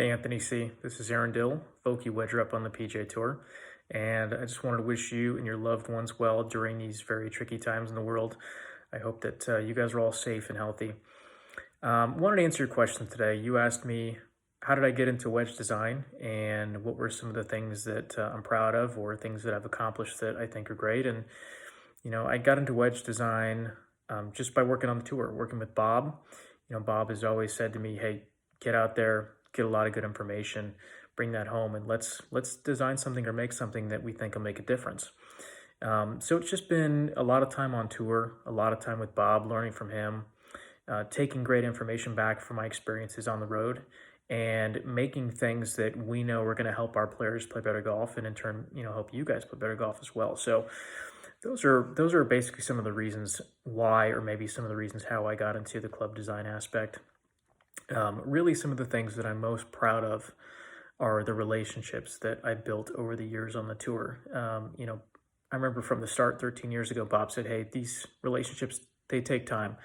Hey Anthony C, this is Dill, Vokey Wedge Rep on the PGA Tour, and I just wanted to wish you and your loved ones well during these very tricky times in the world. I hope that you guys are all safe and healthy. Wanted to answer your question today. You asked me, how did I get into wedge design, and what were some of the things that I'm proud of, or things that I've accomplished that I think are great. And I got into wedge design just by working on the tour, working with Bob. Bob has always said to me, "Hey, get out there, get a lot of good information, bring that home, and let's design something or make something that we think will make a difference." So it's just been a lot of time on tour, a lot of time with Bob, learning from him, taking great information back from my experiences on the road, and making things that we know are going to help our players play better golf, and in turn, help you guys play better golf as well. So those are basically some of the reasons why, or maybe some of the reasons how I got into the club design aspect. Really, some of the things that I'm most proud of are the relationships that I built over the years on the tour. I remember from the start 13 years ago, Bob said, "Hey, these relationships, they take time.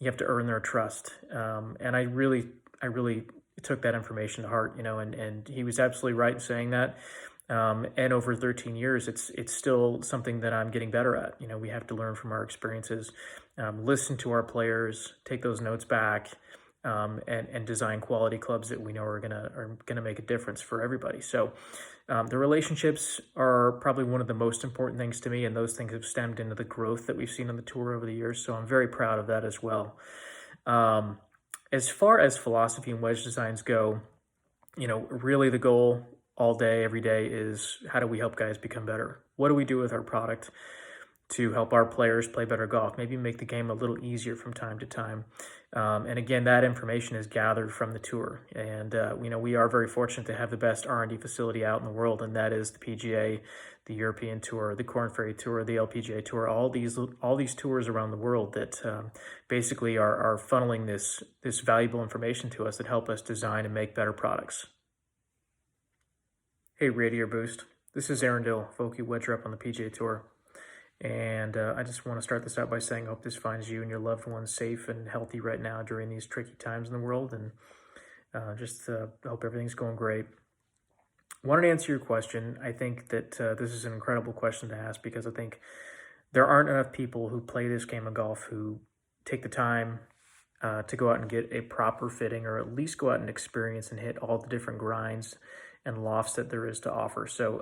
You have to earn their trust." And I really took that information to heart, and he was absolutely right in saying that. And over 13 years, it's still something that I'm getting better at. We have to learn from our experiences, listen to our players, take those notes back, and design quality clubs that we know are gonna make a difference for everybody. So the relationships are probably one of the most important things to me, and those things have stemmed into the growth that we've seen on the tour over the years. So I'm very proud of that as well. As far as philosophy and wedge designs go, really the goal all day, every day is, how do we help guys become better? What do we do with our product to help our players play better golf, maybe make the game a little easier from time to time? And again, that information is gathered from the tour. And, we are very fortunate to have the best R&D facility out in the world, and that is the PGA, the European Tour, the Korn Ferry Tour, the LPGA Tour, all these tours around the world that basically are funneling this valuable information to us that help us design and make better products. Hey, Radiator Boost. This is Dill, Vokey Wedge Rep on the PGA Tour. And I just want to start this out by saying I hope this finds you and your loved ones safe and healthy right now during these tricky times in the world. And just hope everything's going great. Wanted to answer your question. I think that this is an incredible question to ask, because I think there aren't enough people who play this game of golf who take the time to go out and get a proper fitting, or at least go out and experience and hit all the different grinds and lofts that there is to offer. So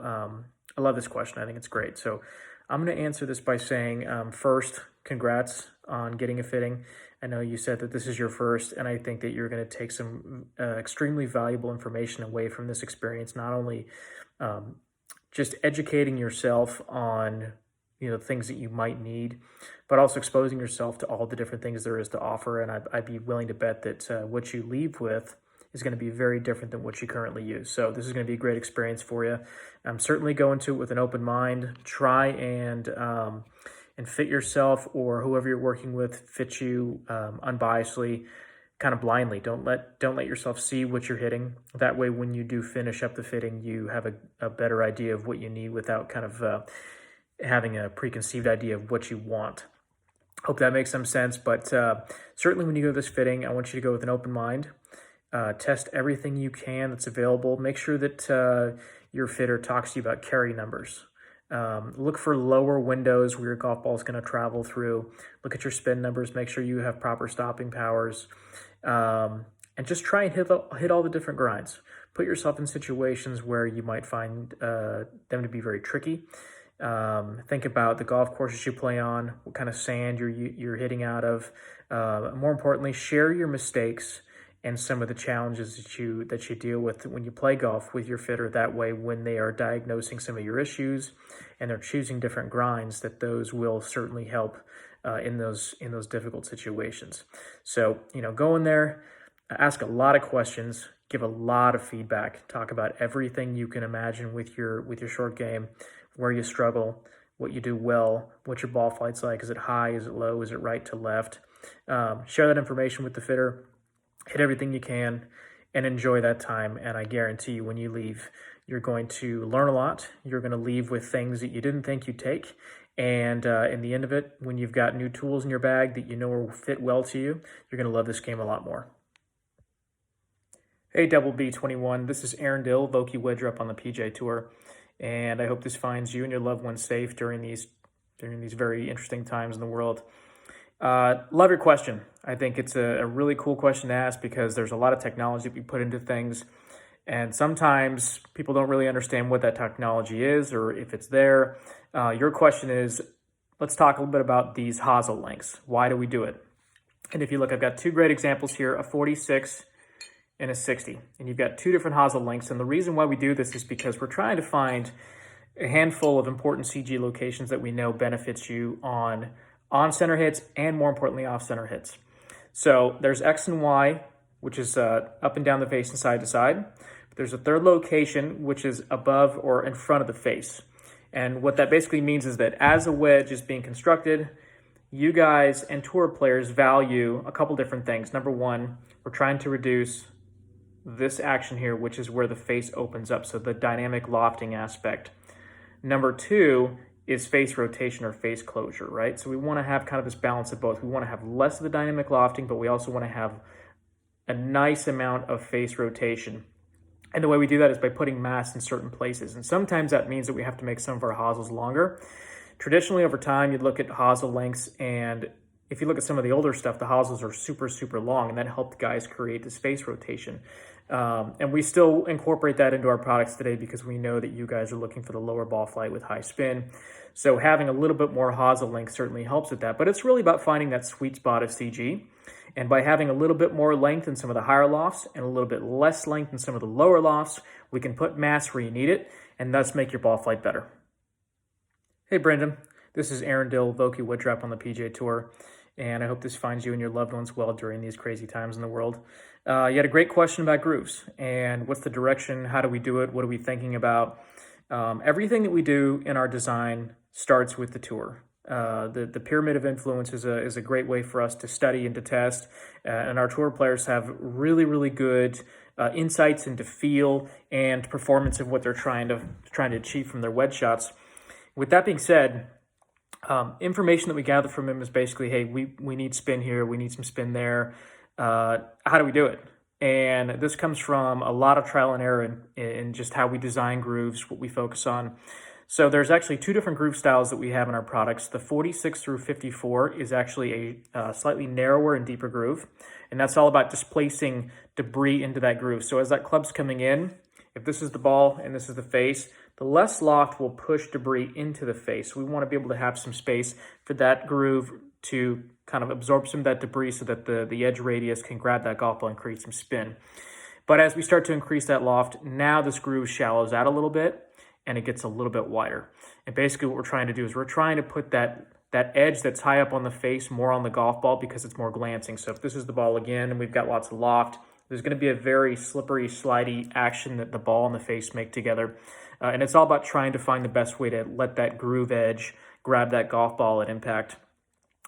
I love this question. I think it's great. So I'm going to answer this by saying, first, congrats on getting a fitting. I know you said that this is your first, and I think that you're going to take some extremely valuable information away from this experience, not only just educating yourself on things that you might need, but also exposing yourself to all the different things there is to offer. And I'd be willing to bet that what you leave with is going to be very different than what you currently use. So this is going to be a great experience for you. Certainly go into it with an open mind. Try and fit yourself, or whoever you're working with, fit you unbiasedly, kind of blindly. Don't let yourself see what you're hitting. That way, when you do finish up the fitting, you have a better idea of what you need without kind of having a preconceived idea of what you want. Hope that makes some sense. But certainly when you go to this fitting, I want you to go with an open mind. Test everything you can that's available. Make sure that your fitter talks to you about carry numbers. Look for lower windows where your golf ball is going to travel through. Look at your spin numbers. Make sure you have proper stopping powers. And just try and hit all the different grinds. Put yourself in situations where you might find them to be very tricky. Think about the golf courses you play on, what kind of sand you're hitting out of. More importantly, share your mistakes and some of the challenges that you deal with when you play golf with your fitter. That way, when they are diagnosing some of your issues and they're choosing different grinds, that those will certainly help in those difficult situations. So, go in there, ask a lot of questions, give a lot of feedback, talk about everything you can imagine with your short game, where you struggle, what you do well, what your ball flight's like. Is it high? Is it low? Is it right to left? Share that information with the fitter. Hit everything you can and enjoy that time. And I guarantee you, when you leave, you're going to learn a lot. You're going to leave with things that you didn't think you'd take. And in the end of it, when you've got new tools in your bag that will fit well to you, you're going to love this game a lot more. Hey, Double B21. This is Dill, Vokey Wedge Rep on the PJ Tour, and I hope this finds you and your loved ones safe during these very interesting times in the world. Love your question. I think it's a really cool question to ask because there's a lot of technology we put into things, and sometimes people don't really understand what that technology is or if it's there. Your question is, let's talk a little bit about these Hosel lengths. Why do we do it? And if you look, I've got two great examples here, a 46 and a 60. And you've got two different Hosel lengths. And the reason why we do this is because we're trying to find a handful of important CG locations that we know benefits you on center hits and, more importantly, off center hits. So there's X and Y, which is up and down the face and side to side. But there's a third location, which is above or in front of the face. And what that basically means is that as a wedge is being constructed, you guys and tour players value a couple different things. Number one, we're trying to reduce this action here, which is where the face opens up, so the dynamic lofting aspect. Number two is face rotation or face closure, right? So we want to have kind of this balance of both. We want to have less of the dynamic lofting, but we also want to have a nice amount of face rotation. And the way we do that is by putting mass in certain places. And sometimes that means that we have to make some of our hosels longer. Traditionally, over time, you'd look at hosel lengths, and if you look at some of the older stuff, the hosels are super, super long, and that helped guys create this face rotation. And we still incorporate that into our products today because we know that you guys are looking for the lower ball flight with high spin. So having a little bit more hosel length certainly helps with that. But it's really about finding that sweet spot of CG. And by having a little bit more length in some of the higher lofts and a little bit less length in some of the lower lofts, we can put mass where you need it and thus make your ball flight better. Hey, Brendan. This is Dill, Vokey Wedge Rep on the PJ Tour. And I hope this finds you and your loved ones well during these crazy times in the world. You had a great question about grooves and what's the direction, how do we do it, what are we thinking about? Everything that we do in our design starts with the tour. The pyramid of influence is a great way for us to study and to test, and our tour players have really, really good insights into feel and performance of what they're trying to achieve from their wedge shots. With that being said, information that we gather from him is basically, hey, we need spin here, we need some spin there. How do we do it? And this comes from a lot of trial and error in just how we design grooves, what we focus on. So there's actually two different groove styles that we have in our products. The 46 through 54 is actually a slightly narrower and deeper groove. And that's all about displacing debris into that groove. So as that club's coming in, if this is the ball and this is the face, the less loft will push debris into the face. We want to be able to have some space for that groove to kind of absorb some of that debris so that the edge radius can grab that golf ball and create some spin. But as we start to increase that loft, now this groove shallows out a little bit and it gets a little bit wider. And basically what we're trying to do is we're trying to put that edge that's high up on the face more on the golf ball because it's more glancing. So if this is the ball again and we've got lots of loft, there's going to be a very slippery, slidey action that the ball and the face make together. And it's all about trying to find the best way to let that groove edge grab that golf ball at impact.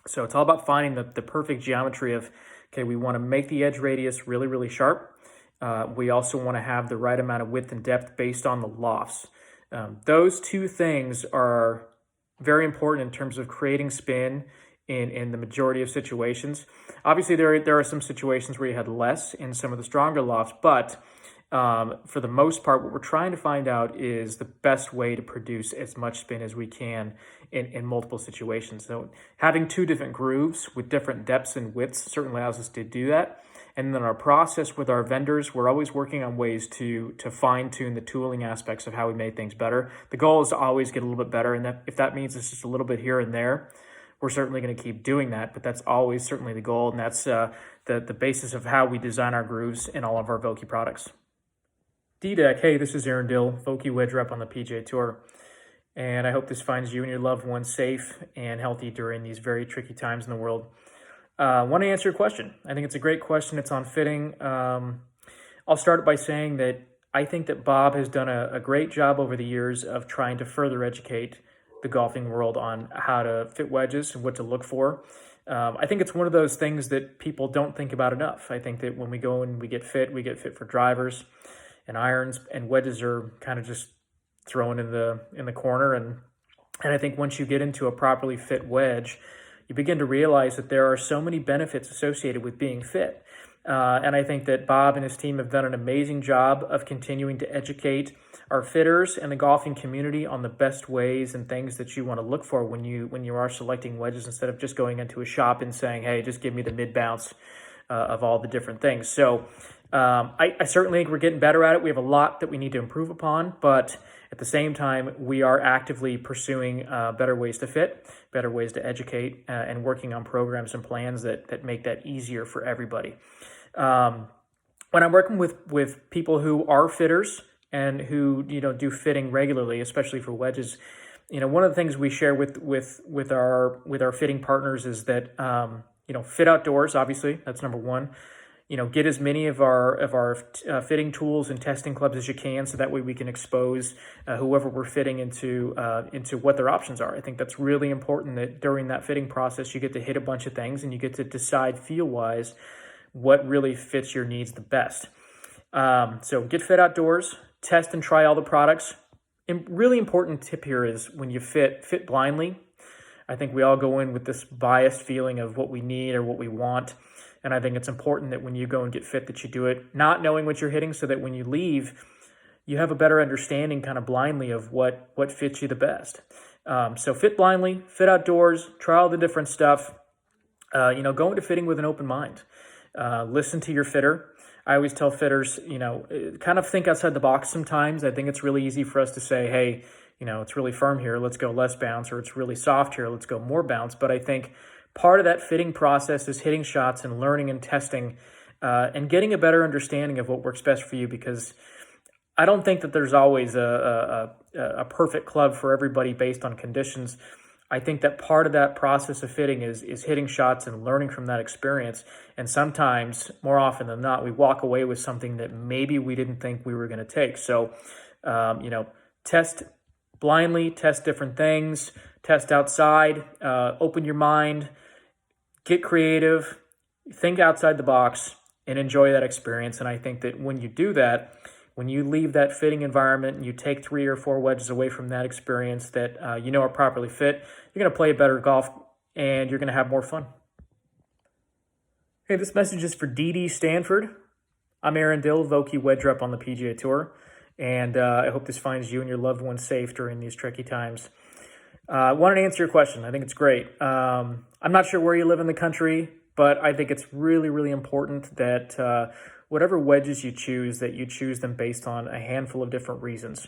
So it's all about finding the perfect geometry of, okay, we want to make the edge radius really, really sharp. We also want to have the right amount of width and depth based on the lofts. Those two things are very important in terms of creating spin in the majority of situations. Obviously, there are some situations where you had less in some of the stronger lofts, but for the most part, what we're trying to find out is the best way to produce as much spin as we can in multiple situations. So having two different grooves with different depths and widths certainly allows us to do that. And then our process with our vendors, we're always working on ways to fine-tune the tooling aspects of how we make things better. The goal is to always get a little bit better, and if that means it's just a little bit here and there, we're certainly going to keep doing that, but that's always certainly the goal, and that's the basis of how we design our grooves in all of our Vokey products. D-Deck, hey, this is Dill, Vokey Wedge Rep on the PJ Tour, and I hope this finds you and your loved ones safe and healthy during these very tricky times in the world. I want to answer your question. I think it's a great question. It's on fitting. I'll start by saying that I think that Bob has done a great job over the years of trying to further educate the golfing world on how to fit wedges and what to look for. I think it's one of those things that people don't think about enough. I think that when we go and we get fit for drivers and irons, and wedges are kind of just thrown in the corner. And I think once you get into a properly fit wedge, you begin to realize that there are so many benefits associated with being fit. And I think that Bob and his team have done an amazing job of continuing to educate our fitters and the golfing community on the best ways and things that you want to look for when you are selecting wedges, instead of just going into a shop and saying, hey, just give me the mid bounce of all the different things. So I certainly think we're getting better at it. We have a lot that we need to improve upon, but at the same time, we are actively pursuing better ways to fit, better ways to educate, and working on programs and plans that make that easier for everybody. When I'm working with people who are fitters and who do fitting regularly, especially for wedges, one of the things we share with our fitting partners is that fit outdoors. Obviously, that's number one. Get as many of our fitting tools and testing clubs as you can, so that way we can expose whoever we're fitting into what their options are. I think that's really important, that during that fitting process, you get to hit a bunch of things and you get to decide feel-wise what really fits your needs the best. So get fit outdoors, test and try all the products. And really important tip here is when you fit blindly. I think we all go in with this biased feeling of what we need or what we want. And I think it's important that when you go and get fit, that you do it not knowing what you're hitting, so that when you leave, you have a better understanding kind of blindly of what fits you the best. So fit blindly, fit outdoors, try all the different stuff. Go into fitting with an open mind. Listen to your fitter. I always tell fitters, kind of think outside the box sometimes. I think it's really easy for us to say, hey, it's really firm here, let's go less bounce, or it's really soft here, let's go more bounce. But I think part of that fitting process is hitting shots and learning and testing and getting a better understanding of what works best for you, because I don't think that there's always a perfect club for everybody based on conditions. I think that part of that process of fitting is hitting shots and learning from that experience. And sometimes, more often than not, we walk away with something that maybe we didn't think we were going to take. So, test blindly, test different things, test outside, open your mind, get creative, think outside the box, and enjoy that experience. And I think that when you do that, when you leave that fitting environment and you take 3 or 4 wedges away from that experience that are properly fit, you're going to play better golf and you're going to have more fun. Hey, this message is for DD Stanford. I'm Aaron Dill, Vokey Wedge Rep on the PGA Tour, and I hope this finds you and your loved ones safe during these tricky times. I wanted to answer your question. I think it's great. I'm not sure where you live in the country, but I think it's really, really important that whatever wedges you choose, that you choose them based on a handful of different reasons.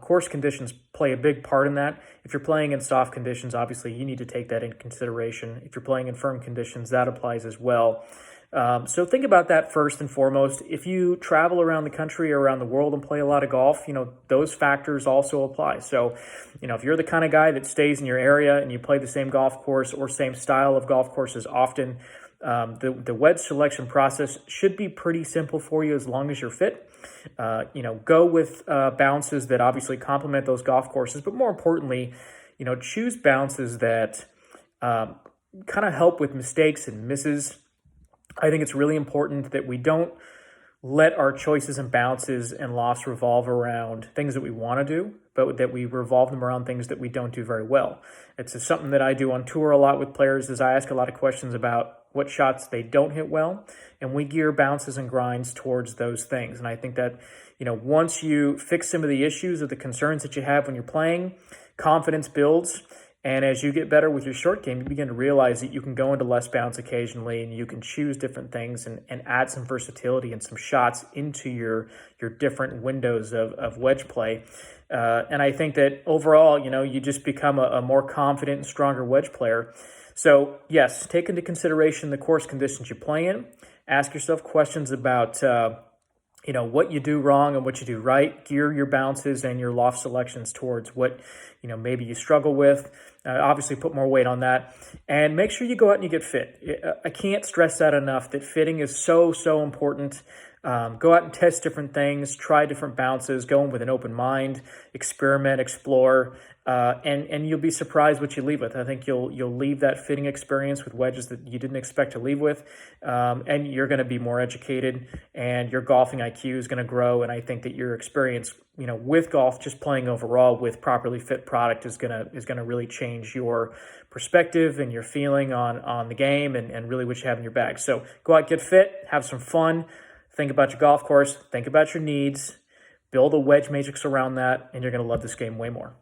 Course conditions play a big part in that. If you're playing in soft conditions, obviously you need to take that into consideration. If you're playing in firm conditions, that applies as well. So think about that first and foremost. If you travel around the country or around the world and play a lot of golf, those factors also apply. So, if you're the kind of guy that stays in your area and you play the same golf course or same style of golf courses often, the wedge selection process should be pretty simple for you as long as you're fit. Go with bounces that obviously complement those golf courses, but more importantly, choose bounces that kind of help with mistakes and misses. I think it's really important that we don't let our choices and bounces and lofts revolve around things that we want to do, but that we revolve them around things that we don't do very well. It's something that I do on tour a lot with players, is I ask a lot of questions about what shots they don't hit well, and we gear bounces and grinds towards those things. And I think that, once you fix some of the issues or the concerns that you have when you're playing, confidence builds. And as you get better with your short game, you begin to realize that you can go into less bounce occasionally, and you can choose different things and add some versatility and some shots into your different windows of wedge play. And I think that overall, you just become a more confident and stronger wedge player. So yes, take into consideration the course conditions you play in. Ask yourself questions about what you do wrong and what you do right. Gear your bounces and your loft selections towards what, maybe you struggle with. Obviously put more weight on that, and make sure you go out and you get fit. I can't stress that enough, that fitting is so, so important. Go out and test different things, try different bounces, go in with an open mind, experiment, explore, and you'll be surprised what you leave with. I think you'll leave that fitting experience with wedges that you didn't expect to leave with, and you're going to be more educated, and your golfing IQ is going to grow. And I think that your experience, with golf, just playing overall with properly fit product, is going to really change your perspective and your feeling on the game and really what you have in your bag. So go out, get fit, have some fun, think about your golf course, think about your needs, build a wedge matrix around that, and you're going to love this game way more.